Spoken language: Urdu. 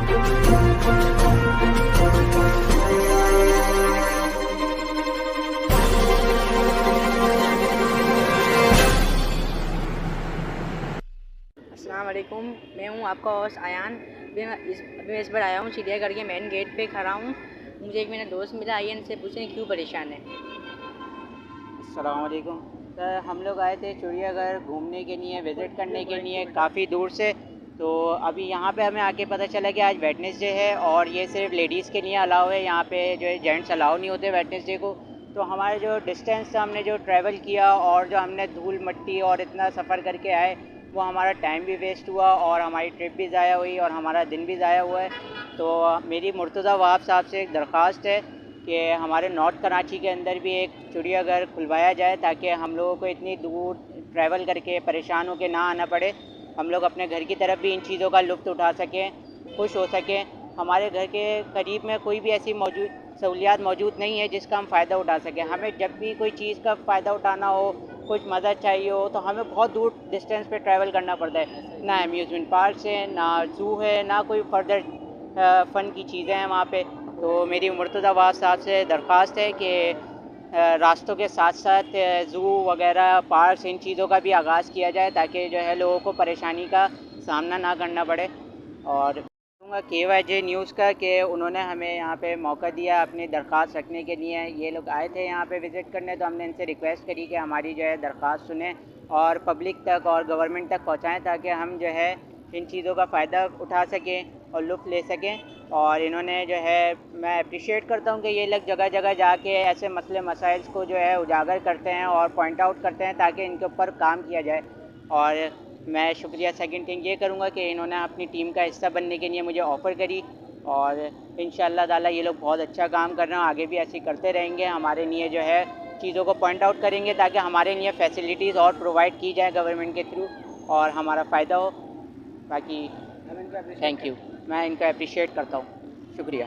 السلام علیکم، میں ہوں آپ کا ہوسٹ ایان۔ ابھی میں اس بار آیا ہوں چڑیا گھر کے مین گیٹ پہ کھڑا ہوں۔ مجھے ایک میرا دوست ملا، آئیے ان سے پوچھیں کیوں پریشان ہے۔ السلام علیکم سر، ہم لوگ آئے تھے چڑیا گھر گھومنے کے لیے، وزٹ کرنے کے لیے کافی دور سے۔ تو ابھی یہاں پہ ہمیں آ کے پتہ چلا کہ آج ویڈنسڈے ہے اور یہ صرف لیڈیز کے لیے الاؤ ہے، یہاں پہ جو ہے جینٹس الاؤ نہیں ہوتے ویڈنسڈے کو۔ تو ہمارے جو ڈسٹینس تھا، ہم نے جو ٹریول کیا اور جو ہم نے دھول مٹی اور اتنا سفر کر کے آئے، وہ ہمارا ٹائم بھی ویسٹ ہوا اور ہماری ٹرپ بھی ضائع ہوئی اور ہمارا دن بھی ضائع ہوا ہے۔ تو میری مرتضیٰ وہاب صاحب سے ایک درخواست ہے کہ ہمارے نارتھ کراچی کے اندر بھی ایک چڑیا گھر کھلوایا جائے تاکہ ہم لوگوں کو اتنی دور ٹریول کر کے پریشان ہو کے نہ آنا پڑے، ہم لوگ اپنے گھر کی طرف بھی ان چیزوں کا لطف اٹھا سکیں، خوش ہو سکیں۔ ہمارے گھر کے قریب میں کوئی بھی ایسی سہولیات موجود نہیں ہے جس کا ہم فائدہ اٹھا سکیں۔ ہمیں جب بھی کوئی چیز کا فائدہ اٹھانا ہو، کچھ مدد چاہیے ہو، تو ہمیں بہت دور ڈسٹینس پہ ٹریول کرنا پڑتا ہے۔ نہ امیوزمنٹ پارکس ہے، نہ زو ہے، نہ کوئی فردر فن کی چیزیں ہیں وہاں پہ۔ تو میری مرتضیٰ وہاب صاحب سے درخواست ہے کہ راستوں کے ساتھ ساتھ زو وغیرہ پارکس ان چیزوں کا بھی آغاز کیا جائے تاکہ جو ہے لوگوں کو پریشانی کا سامنا نہ کرنا پڑے۔ اور کہوں گا KYJ نیوز کا کہ انہوں نے ہمیں یہاں پہ موقع دیا اپنی درخواست رکھنے کے لیے۔ یہ لوگ آئے تھے یہاں پہ وزٹ کرنے، تو ہم نے ان سے ریکویسٹ کری کہ ہماری جو ہے درخواست سنیں اور پبلک تک اور گورنمنٹ تک پہنچائیں تاکہ ہم جو ہے ان چیزوں کا فائدہ اٹھا سکیں اور لطف لے سکیں۔ اور انہوں نے جو ہے، میں اپریشیٹ کرتا ہوں کہ یہ لوگ جگہ جگہ جا کے ایسے مسئلے مسائل کو جو ہے اجاگر کرتے ہیں اور پوائنٹ آؤٹ کرتے ہیں تاکہ ان کے اوپر کام کیا جائے۔ اور میں شکریہ سیکنڈ تھنگ یہ کروں گا کہ انہوں نے اپنی ٹیم کا حصہ بننے کے لیے مجھے آفر کری، اور انشاءاللہ تعالیٰ یہ لوگ بہت اچھا کام کر رہے ہیں، آگے بھی ایسے کرتے رہیں گے، ہمارے لیے جو ہے چیزوں کو پوائنٹ آؤٹ کریں گے تاکہ ہمارے لیے فیسلٹیز اور پرووائڈ کی جائے گورنمنٹ کے تھرو اور ہمارا فائدہ ہو۔ باقی تھینک یو، میں ان کا اپریشیٹ کرتا ہوں، شکریہ۔